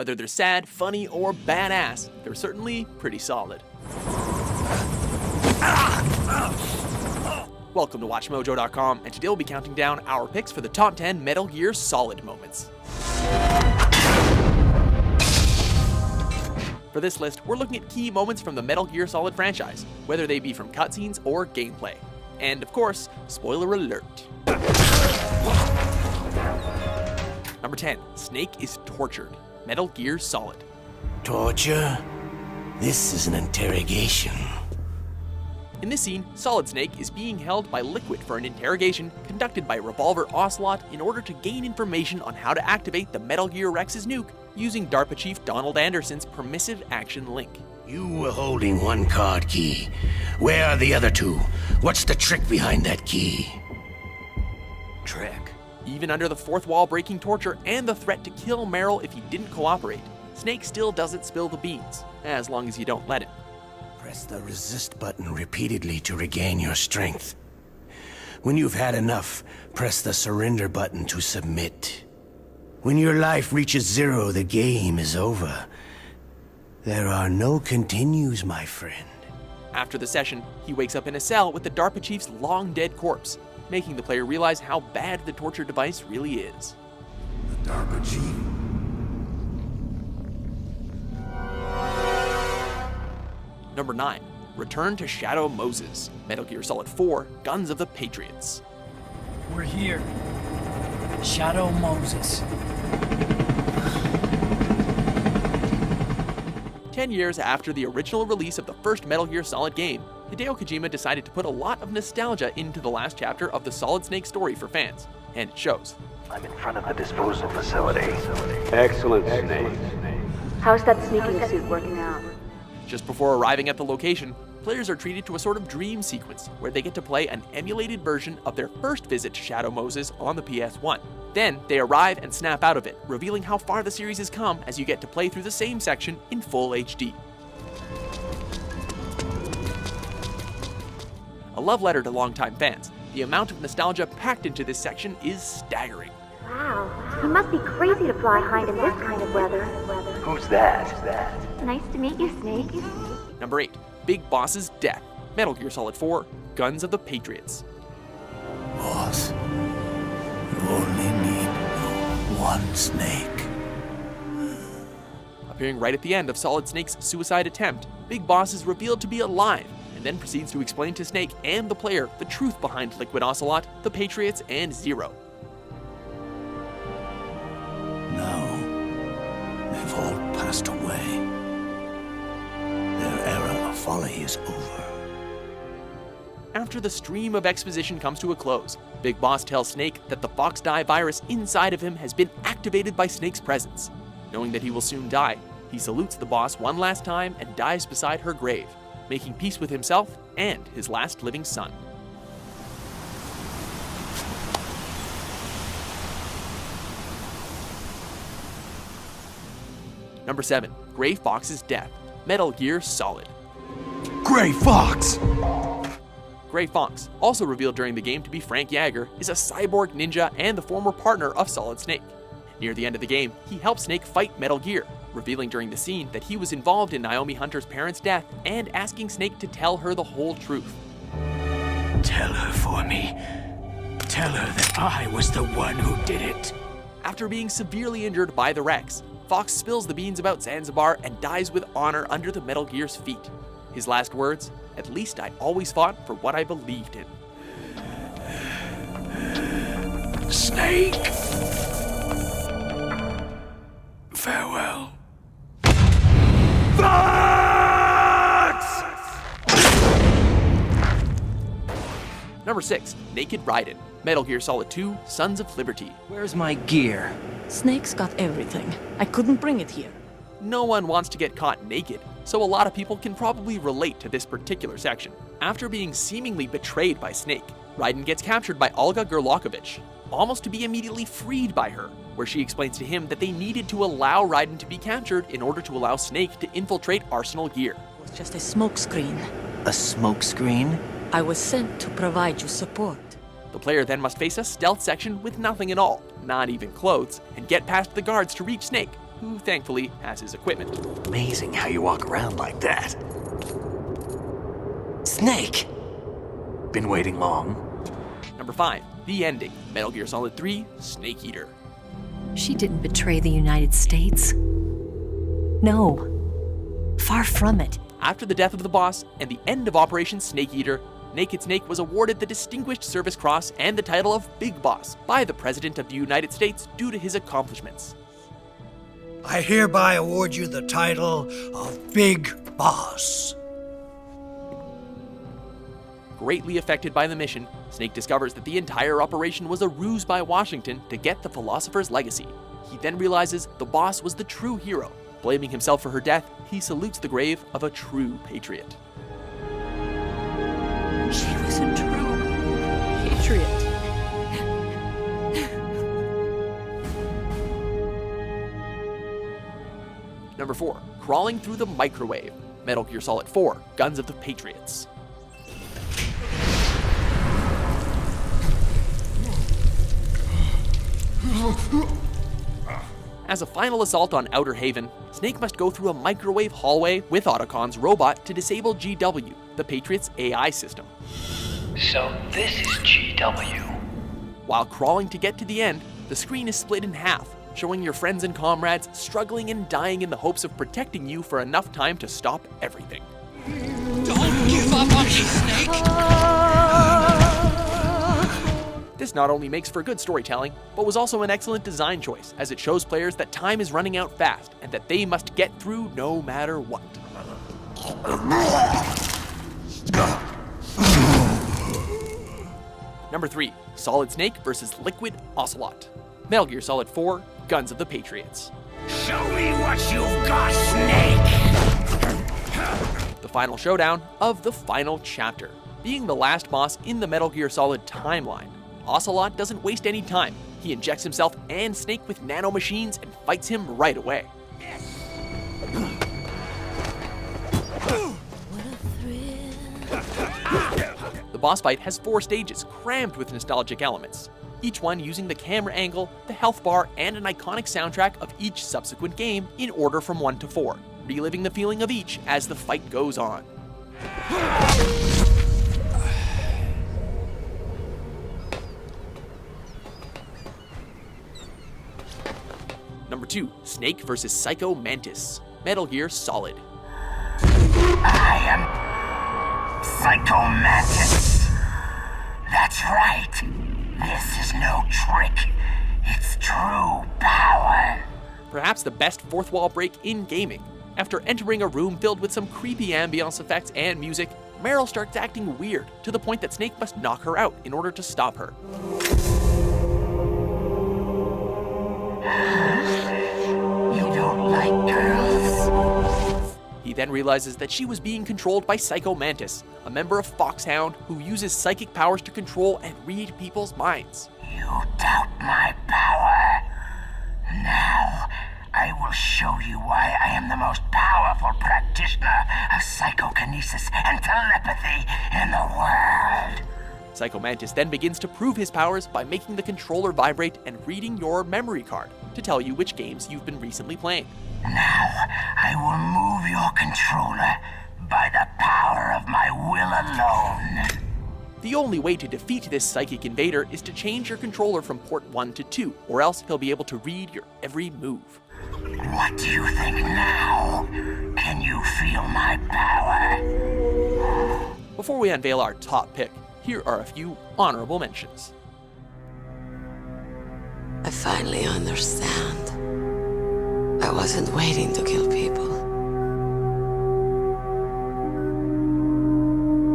Whether they're sad, funny, or badass, they're certainly pretty solid. Welcome to WatchMojo.com, and today we'll be counting down our picks for the top 10 Metal Gear Solid moments. For this list, we're looking at key moments from the Metal Gear Solid franchise, whether they be from cutscenes or gameplay. And of course, spoiler alert. Number 10, Snake is tortured. Metal Gear Solid. Torture? This is an interrogation. In this scene, Solid Snake is being held by Liquid for an interrogation conducted by Revolver Ocelot in order to gain information on how to activate the Metal Gear Rex's nuke using DARPA Chief Donald Anderson's permissive action link. You were holding one card key. Where are the other two? What's the trick behind that key? Trick. Even under the fourth wall breaking torture and the threat to kill Meryl if he didn't cooperate, Snake still doesn't spill the beans, as long as you don't let him. Press the resist button repeatedly to regain your strength. When you've had enough, press the surrender button to submit. When your life reaches 0, the game is over. There are no continues, my friend. After the session, he wakes up in a cell with the DARPA Chief's long-dead corpse, making the player realize how bad the torture device really is. The DARPA Chief? Number 9. Return to Shadow Moses. Metal Gear Solid 4, Guns of the Patriots. We're here. Shadow Moses. 10 years after the original release of the first Metal Gear Solid game, Hideo Kojima decided to put a lot of nostalgia into the last chapter of the Solid Snake story for fans, and it shows. I'm in front of the disposal facility. Excellent, Snake. How's that sneaking suit working out? Just before arriving at the location, players are treated to a sort of dream sequence where they get to play an emulated version of their first visit to Shadow Moses on the PS1. Then they arrive and snap out of it, revealing how far the series has come as you get to play through the same section in full HD. A love letter to longtime fans, the amount of nostalgia packed into this section is staggering. Wow, he must be crazy to fly high in this kind of weather. Who's that? Nice to meet you, Snake. Number 8. Big Boss's death. Metal Gear Solid 4, Guns of the Patriots. Boss, you only need one Snake. Appearing right at the end of Solid Snake's suicide attempt, Big Boss is revealed to be alive, and then proceeds to explain to Snake and the player the truth behind Liquid Ocelot, the Patriots, and Zero. Now, they've all passed away. Their era of folly is over. After the stream of exposition comes to a close, Big Boss tells Snake that the Fox Die virus inside of him has been activated by Snake's presence. Knowing that he will soon die, he salutes the boss one last time and dies beside her grave, making peace with himself and his last living son. Number 7. Gray Fox's death. Metal Gear Solid. Gray Fox! Gray Fox, also revealed during the game to be Frank Jaeger, is a cyborg ninja and the former partner of Solid Snake. Near the end of the game, he helps Snake fight Metal Gear, revealing during the scene that he was involved in Naomi Hunter's parents' death and asking Snake to tell her the whole truth. Tell her for me. Tell her that I was the one who did it. After being severely injured by the Rex, Fox spills the beans about Zanzibar and dies with honor under the Metal Gear's feet. His last words, "At least I always fought for what I believed in." Snake! Farewell. Fox! Number 6. Naked Raiden. Metal Gear Solid 2, Sons of Liberty. Where's my gear? Snake's got everything. I couldn't bring it here. No one wants to get caught naked, so a lot of people can probably relate to this particular section. After being seemingly betrayed by Snake, Raiden gets captured by Olga Gerlakovich, almost to be immediately freed by her, where she explains to him that they needed to allow Raiden to be captured in order to allow Snake to infiltrate Arsenal gear. It was just a smokescreen. A smokescreen? I was sent to provide you support. The player then must face a stealth section with nothing at all, not even clothes, and get past the guards to reach Snake, who thankfully has his equipment. Amazing how you walk around like that. Snake! Been waiting long? Number 5, the ending, Metal Gear Solid 3, Snake Eater. She didn't betray the United States. No. Far from it. After the death of the boss and the end of Operation Snake Eater, Naked Snake was awarded the Distinguished Service Cross and the title of Big Boss by the President of the United States due to his accomplishments. I hereby award you the title of Big Boss. Greatly affected by the mission, Snake discovers that the entire operation was a ruse by Washington to get the Philosopher's legacy. He then realizes the boss was the true hero. Blaming himself for her death, he salutes the grave of a true patriot. She was a true patriot. Number 4, Crawling Through the Microwave, Metal Gear Solid 4, Guns of the Patriots. As a final assault on Outer Haven, Snake must go through a microwave hallway with Otacon's robot to disable GW, the Patriots' AI system. So this is GW. While crawling to get to the end, the screen is split in half, showing your friends and comrades struggling and dying in the hopes of protecting you for enough time to stop everything. Don't give up on me, Snake! This not only makes for good storytelling, but was also an excellent design choice, as it shows players that time is running out fast and that they must get through no matter what. Number 3, Solid Snake vs. Liquid Ocelot, Metal Gear Solid 4, Guns of the Patriots. Show me what you've got, Snake! The final showdown of the final chapter. Being the last boss in the Metal Gear Solid timeline, Ocelot doesn't waste any time. He injects himself and Snake with nanomachines and fights him right away. The boss fight has 4 stages crammed with nostalgic elements, each one using the camera angle, the health bar, and an iconic soundtrack of each subsequent game in order from 1 to 4, reliving the feeling of each as the fight goes on. Number 2, Snake vs. Psycho Mantis, Metal Gear Solid. I am Psycho Mantis. That's right. This is no trick. It's true power. Perhaps the best fourth wall break in gaming. After entering a room filled with some creepy ambience effects and music, Meryl starts acting weird, to the point that Snake must knock her out in order to stop her. You don't like girls? He then realizes that she was being controlled by Psycho Mantis, a member of Foxhound who uses psychic powers to control and read people's minds. You doubt my power? Now, I will show you why I am the most powerful practitioner of psychokinesis and telepathy in the world. Psycho Mantis then begins to prove his powers by making the controller vibrate and reading your memory card to tell you which games you've been recently playing. Now, I will move your controller by the power of my will alone. The only way to defeat this psychic invader is to change your controller from port 1 to 2, or else he'll be able to read your every move. What do you think now? Can you feel my power? Before we unveil our top pick, here are a few honorable mentions. I finally understand. I wasn't waiting to kill people.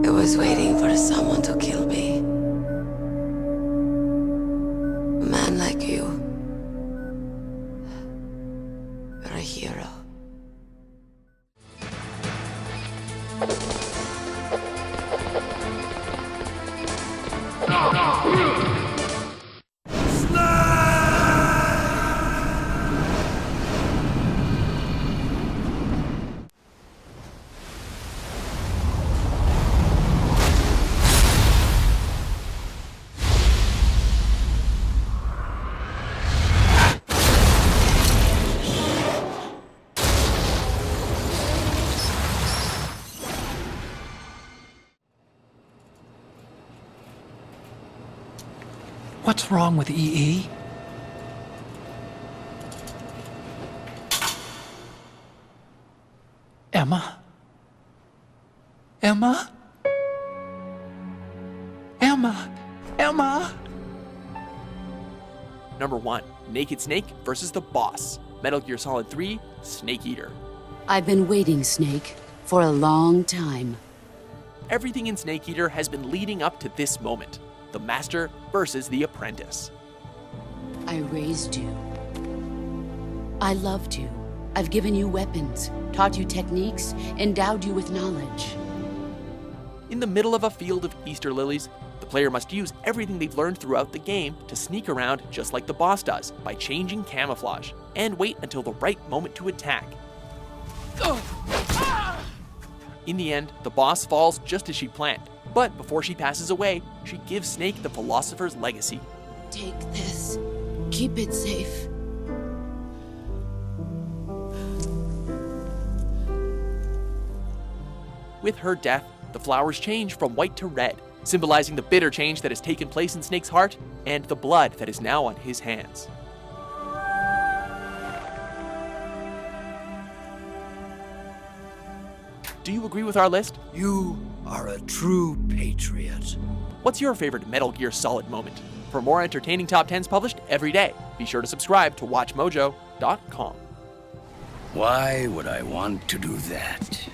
I was waiting for someone to kill me. A man like you. You're a hero. What's wrong with EE? Emma? Emma? Emma? Emma? Number 1. Naked Snake versus the Boss. Metal Gear Solid 3, Snake Eater. I've been waiting, Snake, for a long time. Everything in Snake Eater has been leading up to this moment. The Master versus the Apprentice. I raised you. I loved you. I've given you weapons, taught you techniques, endowed you with knowledge. In the middle of a field of Easter lilies, the player must use everything they've learned throughout the game to sneak around just like the boss does by changing camouflage, and wait until the right moment to attack. In the end, the boss falls just as she planned, but before she passes away, she gives Snake the Philosopher's Legacy. Take this. Keep it safe. With her death, the flowers change from white to red, symbolizing the bitter change that has taken place in Snake's heart and the blood that is now on his hands. Do you agree with our list? You are a true patriot. What's your favorite Metal Gear Solid moment? For more entertaining top 10s published every day, be sure to subscribe to WatchMojo.com. Why would I want to do that?